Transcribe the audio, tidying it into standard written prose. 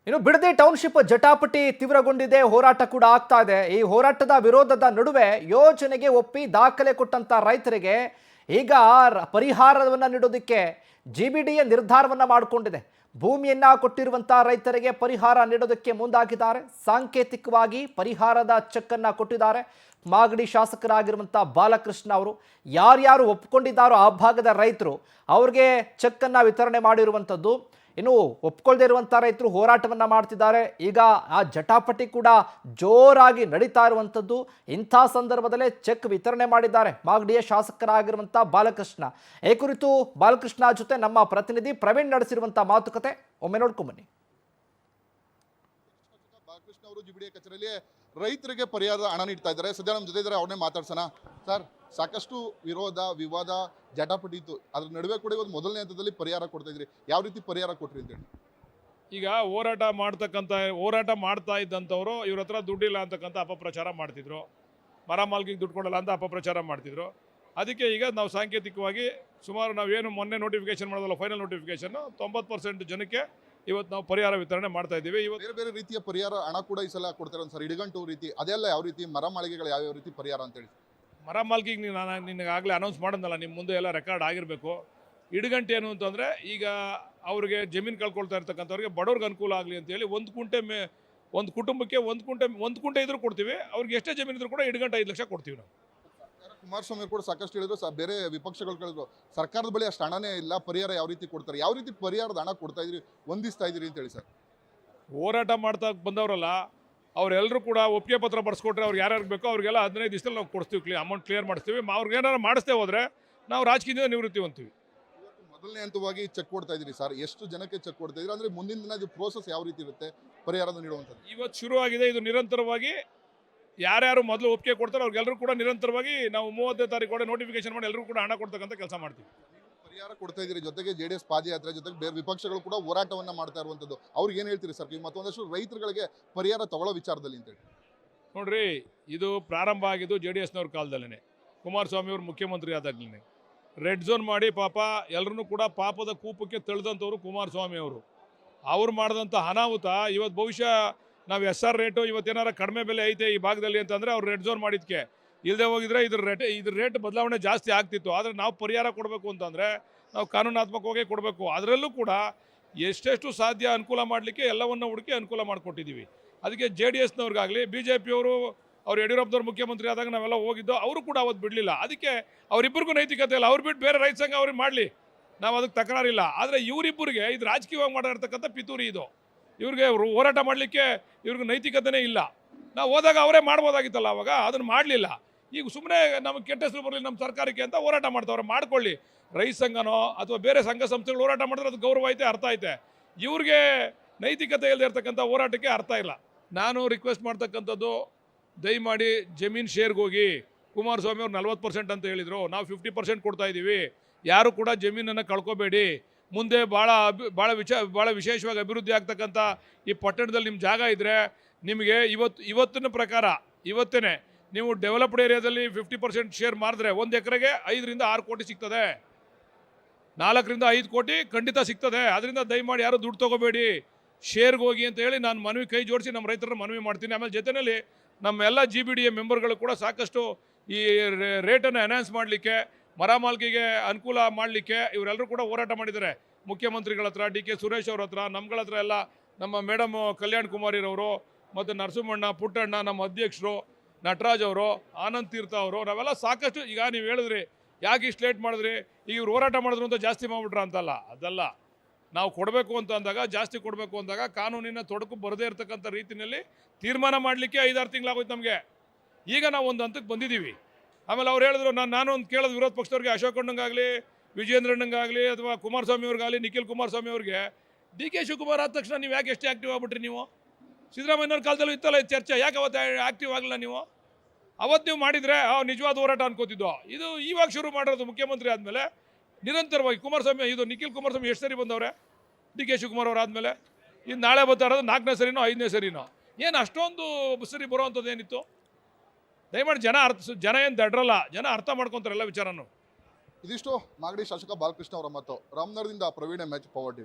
ಇನ್ನು ಬಿಡದಿ ಟೌನ್ಶಿಪ್ ಜಟಾಪಟಿ ತೀವ್ರಗೊಂಡಿದೆ. ಹೋರಾಟ ಕೂಡ ಆಗ್ತಾ ಇದೆ. ಈ ಹೋರಾಟದ ವಿರೋಧದ ನಡುವೆ ಯೋಜನೆಗೆ ಒಪ್ಪಿ ದಾಖಲೆ ಕೊಟ್ಟಂತ ರೈತರಿಗೆ ಈಗ ಪರಿಹಾರವನ್ನು ನೀಡೋದಕ್ಕೆ ಜಿಬಿಡಿಯ ನಿರ್ಧಾರವನ್ನ ಮಾಡಿಕೊಂಡಿದೆ. ಭೂಮಿಯನ್ನ ಕೊಟ್ಟಿರುವಂತ ರೈತರಿಗೆ ಪರಿಹಾರ ನೀಡೋದಕ್ಕೆ ಮುಂದಾಗಿದ್ದಾರೆ. ಸಾಂಕೇತಿಕವಾಗಿ ಪರಿಹಾರದ ಚೆಕ್ ಅನ್ನ ಕೊಟ್ಟಿದ್ದಾರೆ. ಮಾಗಡಿ ಶಾಸಕರಾಗಿರುವಂಥ ಬಾಲಕೃಷ್ಣ ಅವರು ಯಾರ್ಯಾರು ಒಪ್ಕೊಂಡಿದ್ದಾರೋ ಆ ಭಾಗದ ರೈತರು ಅವ್ರಿಗೆ ಚೆಕ್ ಅನ್ನ ವಿತರಣೆ ಮಾಡಿರುವಂಥದ್ದು. ಇನ್ನು ಒಪ್ಕೊಳ್ದೇ ಇರುವಂಥ ರೈತರು ಹೋರಾಟವನ್ನು ಮಾಡ್ತಿದ್ದಾರೆ. ಈಗ ಆ ಜಟಾಪಟಿ ಕೂಡ ಜೋರಾಗಿ ನಡೀತಾ ಇರುವಂಥದ್ದು. ಇಂಥ ಸಂದರ್ಭದಲ್ಲೇ ಚೆಕ್ ವಿತರಣೆ ಮಾಡಿದ್ದಾರೆ ಮಾಗಡಿಯ ಶಾಸಕರಾಗಿರುವಂಥ ಬಾಲಕೃಷ್ಣ. ಈ ಕುರಿತು ಬಾಲಕೃಷ್ಣ ಜೊತೆ ನಮ್ಮ ಪ್ರತಿನಿಧಿ ಪ್ರವೀಣ್ ನಡೆಸಿರುವಂಥ ಮಾತುಕತೆ ಒಮ್ಮೆ ನೋಡ್ಕೊಂಬನ್ನಿ. ಬಾಲಕೃಷ್ಣ ಅವರು ಜಿಬಿಡಿಯ ಕಚೇರಿಯಲ್ಲಿ ರೈತರಿಗೆ ಪರಿಹಾರದ ಹಣ ನೀಡ್ತಾ ಇದ್ದಾರೆ. ಸದ್ಯ ನಮ್ಮ ಜೊತೆ ಇದ್ದಾರೆ, ಅವ್ರನ್ನೇ ಮಾತಾಡ್ಸೋಣ. ಸರ್, ಸಾಕಷ್ಟು ವಿರೋಧ ವಿವಾದ ಜಟಾಪಟಿ ಇತ್ತು, ಅದ್ರ ನಡುವೆ ಕೂಡ ಇವತ್ತು ಮೊದಲನೇ ಹಂತದಲ್ಲಿ ಪರಿಹಾರ ಕೊಡ್ತಾ ಇದ್ರಿ. ಯಾವ ರೀತಿ ಪರಿಹಾರ ಕೊಟ್ರಿ ಅಂತೇಳಿ? ಈಗ ಹೋರಾಟ ಮಾಡ್ತಾ ಇದ್ದಂಥವ್ರು ಇವ್ರ ಹತ್ರ ದುಡ್ಡಿಲ್ಲ ಅಂತಕ್ಕಂಥ ಅಪಪ್ರಚಾರ ಮಾಡ್ತಿದ್ರು. ಮರ ಮಾಲ್ಕಿಗೆ ದುಡ್ಡು ಕೊಡಲ್ಲ ಅಂತ ಅಪಪ್ರಚಾರ ಮಾಡ್ತಿದ್ರು. ಅದಕ್ಕೆ ಈಗ ನಾವು ಸಾಂಕೇತಿಕವಾಗಿ ಸುಮಾರು ನಾವೇನು ಮೊನ್ನೆ ನೋಟಿಫಿಕೇಶನ್ ಮಾಡೋದಲ್ಲ, ಫೈನಲ್ ನೋಟಿಫಿಕೇಶನ್ 90% ಜನಕ್ಕೆ ಇವತ್ತು ನಾವು ಪರಿಹಾರ ವಿತರಣೆ ಮಾಡ್ತಾ ಇದ್ದೀವಿ. ಇವತ್ತು ಬೇರೆ ಬೇರೆ ರೀತಿಯ ಪರಿಹಾರ ಹಣ ಕೂಡ ಈ ಸಲ ಕೊಡ್ತಾರೆ ಸರ್. ಇಡಗಂಟು ರೀತಿ ಅದೆಲ್ಲ ಯಾವ ರೀತಿ, ಮರ ಮಾಳಿಗೆಗಳು ಯಾವ್ಯಾವ ರೀತಿ ಪರಿಹಾರ ಅಂತೇಳಿ? ಮರ ಮಾಲ್ಕಿಗೆ ನಾನು ನಿನಗಾಗಲೇ ಅನೌನ್ಸ್ ಮಾಡೋದಲ್ಲ, ನಿಮ್ಮ ಮುಂದೆ ಎಲ್ಲ ರೆಕಾರ್ಡ್ ಆಗಿರಬೇಕು. ಇಡುಗಂಟೆ ಏನು ಅಂತಂದರೆ, ಈಗ ಅವ್ರಿಗೆ ಜಮೀನು ಕಳ್ಕೊಳ್ತಾ ಇರ್ತಕ್ಕಂಥವ್ರಿಗೆ ಬಡವ್ರಿಗೆ ಅನುಕೂಲ ಆಗಲಿ ಅಂತೇಳಿ ಒಂದು ಕುಟುಂಬಕ್ಕೆ ಒಂದು ಕುಂಟೆ ಇದ್ರೂ ಕೊಡ್ತೀವಿ. ಅವ್ರಿಗೆ ಎಷ್ಟೇ ಜಮೀನು ಇದ್ರೂ ಕೂಡ ಇಡುಗಂಟೆ 5 ಲಕ್ಷ ಕೊಡ್ತೀವಿ ನಾವು. ಕುಮಾರಸ್ವಾಮಿ ಕೂಡ ಸಾಕಷ್ಟು ಹೇಳಿದ್ರು, ಬೇರೆ ವಿಪಕ್ಷಗಳು ಕೇಳಿದ್ರು ಸರ್ಕಾರದ ಬಳಿ ಅಷ್ಟು ಹಣನೇ ಇಲ್ಲ, ಪರಿಹಾರ ಯಾವ ರೀತಿ ಕೊಡ್ತಾರೆ, ಯಾವ ರೀತಿ ಪರಿಹಾರದ ಹಣ ಕೊಡ್ತಾ ಇದ್ರಿ, ಹೊಂದಿಸ್ತಾ ಇದ್ರಿ ಅಂತೇಳಿ ಸರ್? ಹೋರಾಟ ಮಾಡ್ತಾ ಬಂದವರಲ್ಲ ಅವರೆಲ್ಲರೂ ಕೂಡ ಒಪ್ಪಿಗೆ ಪತ್ರ ಬರ್ಸ್ಕೊಟ್ರೆ ಅವ್ರಿಗೆ ಯಾರ್ಯಾರು ಬೇಕೋ ಅವ್ರಿಗೆಲ್ಲ 15 ದಿವಸದಲ್ಲಿ ನಾವು ಕೊಡ್ತೀವಿ, ಅಮೌಂಟ್ ಕ್ಲಿಯರ್ ಮಾಡಿಸ್ತೀವಿ. ಅವ್ರಿಗೆ ಏನಾರು ಮಾಡಿಸ್ತೇ ಹೋದರೆ ನಾವು ರಾಜಕೀಯದಿಂದ ನಿವೃತ್ತಿ ಹೊಂತೀವಿ. ಮೊದಲನೇ ಹಂತವಾಗಿ ಚೆಕ್ ಕೊಡ್ತಾ ಇದ್ದೀರಿ ಸರ್, ಎಷ್ಟು ಜನಕ್ಕೆ ಚೆಕ್ ಕೊಡ್ತಾ ಇದ್ರಿ? ಅಂದರೆ ಮುಂದಿನ ದಿನ ಇದು ಪ್ರೋಸೆಸ್ ಯಾವ ರೀತಿ ಇರುತ್ತೆ ಪರಿಹಾರದ ನೀಡುವಂಥದ್ದು? ಇವತ್ತು ಶುರುವಾಗಿದೆ, ಇದು ನಿರಂತರವಾಗಿ ಯಾರ್ಯಾರು ಮೊದಲು ಒಪ್ಪಿಗೆ ಕೊಡ್ತಾರೆ ಅವ್ರಿಗೆಲ್ಲರೂ ಕೂಡ ನಿರಂತರವಾಗಿ ನಾವು 30ನೇ ತಾರೀಕು ಕೂಡ ನೋಟಿಫಿಕೇಶನ್ ಮಾಡಿ ಎಲ್ಲರೂ ಕೂಡ ಹಣ ಕೊಡ್ತಕ್ಕಂಥ ಕೆಲಸ ಮಾಡ್ತೀವಿ. ಪರಿಹಾರ ಕೊಡ್ತಾ ಇದ್ದೀರಿ, ಜೊತೆಗೆ JDS ಪಾದಯಾತ್ರೆ ಜೊತೆಗೆ ಬೇರೆ ವಿಪಕ್ಷಗಳು ಕೂಡ ಹೋರಾಟವನ್ನ ಮಾಡ್ತಾ ಇರುವಂಥದ್ದು. ಅವ್ರಿಗೆ ಏನು ಹೇಳ್ತೀರಿ ಸರ್ ಮತ್ತೊಂದಷ್ಟು ರೈತರುಗಳಿಗೆ ಪರಿಹಾರ ತಗೊಳ್ಳೋ ವಿಚಾರದಲ್ಲಿ ಅಂತೇಳಿ? ನೋಡ್ರಿ, ಇದು ಪ್ರಾರಂಭ ಆಗಿದ್ದು JDSನವ್ರ ಕಾಲದಲ್ಲೇ, ಕುಮಾರಸ್ವಾಮಿ ಅವರು ಮುಖ್ಯಮಂತ್ರಿ ಆದಾಗಲೇ ರೆಡ್ ಝೋನ್ ಮಾಡಿ ಪಾಪ ಎಲ್ಲರೂ ಕೂಡ ಪಾಪದ ಕೂಪಕ್ಕೆ ತಳ್ದಂಥವ್ರು ಕುಮಾರಸ್ವಾಮಿ ಅವರು. ಅವ್ರು ಮಾಡಿದಂಥ ಅನಾಹುತ ಇವತ್ತು ಬಹುಶಃ ನಾವು SR ರೇಟು ಇವತ್ತೇನಾರ ಕಡಿಮೆ ಬೆಲೆ ಐತೆ ಈ ಭಾಗದಲ್ಲಿ ಅಂತಂದರೆ ಅವ್ರು ರೆಡ್ ಝೋನ್ ಮಾಡಿದ್ದಕ್ಕೆ. ಇಲ್ಲದೆ ಹೋಗಿದ್ರೆ ಇದ್ರ ರೇಟ್ ಬದಲಾವಣೆ ಜಾಸ್ತಿ ಆಗ್ತಿತ್ತು. ಆದರೆ ನಾವು ಪರಿಹಾರ ಕೊಡಬೇಕು ಅಂತಂದರೆ ನಾವು ಕಾನೂನಾತ್ಮಕವಾಗಿ ಕೊಡಬೇಕು. ಅದರಲ್ಲೂ ಕೂಡ ಎಷ್ಟೆಷ್ಟು ಸಾಧ್ಯ ಅನುಕೂಲ ಮಾಡಲಿಕ್ಕೆ ಎಲ್ಲವನ್ನು ಹುಡುಕಿ ಅನುಕೂಲ ಮಾಡಿಕೊಟ್ಟಿದ್ದೀವಿ. ಅದಕ್ಕೆ JDSನವ್ರಿಗಾಗಲಿ BJPಯವರು ಅವ್ರು ಯಡಿಯೂರಪ್ಪನವ್ರು ಮುಖ್ಯಮಂತ್ರಿ ಆದಾಗ ನಾವೆಲ್ಲ ಹೋಗಿದ್ದು, ಅವರು ಕೂಡ ಅವತ್ತು ಬಿಡಲಿಲ್ಲ. ಅದಕ್ಕೆ ಅವರಿಬ್ಬರಿಗೂ ನೈತಿಕತೆ ಇಲ್ಲ. ಅವ್ರು ಬಿಟ್ಟು ಬೇರೆ ರೈತ ಸಂಘ ಅವ್ರಿಗೆ ಮಾಡಲಿ, ನಾವು ಅದಕ್ಕೆ ತಕರಾರಿಲ್ಲ. ಆದರೆ ಇವರಿಬ್ಬರಿಗೆ ಇದು ರಾಜಕೀಯವಾಗಿ ಮಾಡಿರ್ತಕ್ಕಂಥ ಪಿತೂರಿ ಇದು. ಇವ್ರಿಗೆ ಹೋರಾಟ ಮಾಡಲಿಕ್ಕೆ ಇವ್ರಿಗೆ ನೈತಿಕತೆನೇ ಇಲ್ಲ. ನಾವು ಹೋದಾಗ ಅವರೇ ಮಾಡ್ಬೋದಾಗಿತ್ತಲ್ಲ, ಅವಾಗ ಅದನ್ನು ಮಾಡಲಿಲ್ಲ. ಈಗ ಸುಮ್ಮನೆ ನಮಗೆ ಕೆಟ್ಟ ಹೆಸರು ಬರಲಿ ನಮ್ಮ ಸರ್ಕಾರಕ್ಕೆ ಅಂತ ಹೋರಾಟ ಮಾಡ್ತಾವ್ರೆ. ಮಾಡ್ಕೊಳ್ಳಿ, ರೈತ ಸಂಘನೋ ಅಥವಾ ಬೇರೆ ಸಂಘ ಸಂಸ್ಥೆಗಳು ಹೋರಾಟ ಮಾಡಿದ್ರೆ ಅದು ಗೌರವ ಐತೆ, ಅರ್ಥ ಐತೆ. ಇವ್ರಿಗೆ ನೈತಿಕತೆ ಇಲ್ಲದೆ ಇರ್ತಕ್ಕಂಥ ಹೋರಾಟಕ್ಕೆ ಅರ್ಥ ಇಲ್ಲ. ನಾನು ರಿಕ್ವೆಸ್ಟ್ ಮಾಡ್ತಕ್ಕಂಥದ್ದು, ದಯಮಾಡಿ ಜಮೀನು ಶೇರ್ಗೆ ಹೋಗಿ. ಕುಮಾರಸ್ವಾಮಿ ಅವ್ರು 40% ಅಂತ ಹೇಳಿದರು, ನಾವು 50% ಕೊಡ್ತಾ ಇದ್ದೀವಿ. ಯಾರು ಕೂಡ ಜಮೀನನ್ನು ಕಳ್ಕೊಬೇಡಿ. ಮುಂದೆ ಭಾಳ ವಿಶೇಷವಾಗಿ ಅಭಿವೃದ್ಧಿ ಆಗ್ತಕ್ಕಂಥ ಈ ಪಟ್ಟಣದಲ್ಲಿ ನಿಮ್ಮ ಜಾಗ ಇದ್ದರೆ ನಿಮಗೆ ಇವತ್ತಿನ ಪ್ರಕಾರ ಇವತ್ತೇ ನೀವು ಡೆವಲಪ್ಡ್ ಏರಿಯಾದಲ್ಲಿ 50% ಶೇರ್ ಮಾರಿದ್ರೆ 1 ಎಕರೆಗೆ 5 ರಿಂದ 6 ಕೋಟಿ ಸಿಗ್ತದೆ, 4 ರಿಂದ 5 ಕೋಟಿ ಖಂಡಿತ ಸಿಗ್ತದೆ. ಅದರಿಂದ ದಯಮಾಡಿ ಯಾರು ದುಡ್ಡು ತೊಗೋಬೇಡಿ, ಶೇರ್ಗೆ ಹೋಗಿ ಅಂತ ಹೇಳಿ ನಾನು ಮನವಿ ಕೈ ಜೋಡಿಸಿ ನಮ್ಮ ರೈತರ ಮನವಿ ಮಾಡ್ತೀನಿ. ಆಮೇಲೆ ಜೊತೆಯಲ್ಲಿ ನಮ್ಮ ಎಲ್ಲ GBDA ಮೆಂಬರ್ಗಳು ಕೂಡ ಸಾಕಷ್ಟು ಈ ರೇಟನ್ನು ಎನ್ಹಾನ್ಸ್ ಮಾಡಲಿಕ್ಕೆ, ಮರ ಮಾಲ್ಕಿಗೆ ಅನುಕೂಲ ಮಾಡಲಿಕ್ಕೆ ಇವರೆಲ್ಲರೂ ಕೂಡ ಹೋರಾಟ ಮಾಡಿದ್ದಾರೆ. ಮುಖ್ಯಮಂತ್ರಿಗಳ ಹತ್ರ, DK ಸುರೇಶ್ ಅವ್ರ ಹತ್ರ, ನಮ್ಗಳ ಹತ್ರ ಎಲ್ಲ ನಮ್ಮ ಮೇಡಮ್ ಕಲ್ಯಾಣ್ ಕುಮಾರಿರವರು ಮತ್ತು ನರಸಿಂಹಣ್ಣ, ಪುಟ್ಟಣ್ಣ, ನಮ್ಮ ಅಧ್ಯಕ್ಷರು ನಟರಾಜ್ ಅವರು, ಆನಂದ್ ತೀರ್ಥ ಅವರು, ನಾವೆಲ್ಲ ಸಾಕಷ್ಟು. ಈಗ ನೀವು ಹೇಳಿದ್ರಿ ಯಾಕೆ ಇಷ್ಟು ಲೇಟ್ ಮಾಡಿದ್ರಿ, ಈಗ ಇವ್ರು ಹೋರಾಟ ಮಾಡಿದ್ರು ಅಂತ ಜಾಸ್ತಿ ಮಾಡಿಬಿಟ್ರ ಅಂತಲ್ಲ, ಅದಲ್ಲ. ನಾವು ಕೊಡಬೇಕು ಅಂತ ಅಂದಾಗ, ಜಾಸ್ತಿ ಕೊಡಬೇಕು ಅಂದಾಗ ಕಾನೂನಿನ ತೊಡಕು ಬರದೇ ಇರತಕ್ಕಂಥ ರೀತಿಯಲ್ಲಿ ತೀರ್ಮಾನ ಮಾಡಲಿಕ್ಕೆ 5-6 ತಿಂಗಳಾಗೋಯ್ತು ನಮಗೆ. ಈಗ ನಾವು ಒಂದು ಹಂತಕ್ಕೆ ಬಂದಿದ್ದೀವಿ. ಆಮೇಲೆ ಅವ್ರು ಹೇಳಿದ್ರು, ನಾನು ಒಂದು ಕೇಳೋದು ವಿರೋಧ ಪಕ್ಷದವ್ರಿಗೆ, ಅಶೋಕ್ ಅಣ್ಣಂಗಾಗಲಿ, ವಿಜಯೇಂದ್ರಣ್ಣಂಗಾಗಲಿ, ಅಥವಾ ಕುಮಾರಸ್ವಾಮಿ ಅವ್ರಿಗಾಗಲಿ, ನಿಖಿಲ್ ಕುಮಾರಸ್ವಾಮಿ ಅವ್ರಿಗೆ, DK ಶಿವಕುಮಾರ್ ಆದ ತಕ್ಷಣ ನೀವು ಯಾಕೆ ಎಷ್ಟು ಆ್ಯಕ್ಟಿವ್ ಆಗ್ಬಿಟ್ರಿ? ನೀವು ಸಿದ್ದರಾಮಯ್ಯವ್ರ ಕಾಲದಲ್ಲೂ ಇತ್ತಲ್ಲ ಚರ್ಚೆ, ಯಾಕೆ ಅವತ್ತು ಆ್ಯಕ್ಟಿವ್ ಆಗಲಿಲ್ಲ ನೀವು? ಅವತ್ತು ನೀವು ಮಾಡಿದರೆ ನಿಜವಾದ ಹೋರಾಟ ಅನ್ಕೋತಿದ್ದೋ. ಇದು ಇವಾಗ ಶುರು ಮಾಡೋದು ಮುಖ್ಯಮಂತ್ರಿ ಆದಮೇಲೆ ನಿರಂತರವಾಗಿ. ಕುಮಾರಸ್ವಾಮಿ ಇದು ನಿಖಿಲ್ ಕುಮಾರಸ್ವಾಮಿ ಎಷ್ಟು ಸರಿ ಬಂದವ್ರೆ DK ಶಿವಕುಮಾರ್ ಅವ್ರು ಆದಮೇಲೆ? ಇದು ನಾಳೆ ಬರ್ತಾ ಇರೋದು 4ನೇ ಸರಿನೋ 5ನೇ ಸರಿನೋ? ಏನು ಅಷ್ಟೊಂದು ಸರಿ ಬರೋವಂಥದ್ದು ಏನಿತ್ತು? ದಯಮಾಡಿ ಜನ ಏನು ದಡ್ರಲ್ಲ, ಜನ ಅರ್ಥ ಮಾಡ್ಕೊತಾರೆ ಎಲ್ಲ ವಿಚಾರನೂ. ಇದಿಷ್ಟು ಮಾಗಡಿ ಶಾಸಕ ಬಾಲಕೃಷ್ಣ ಅವರ ಮಾತು. ರಾಮನಗರದಿಂದ ಪ್ರವೀಣ್ MH, ಪವರ್ TV.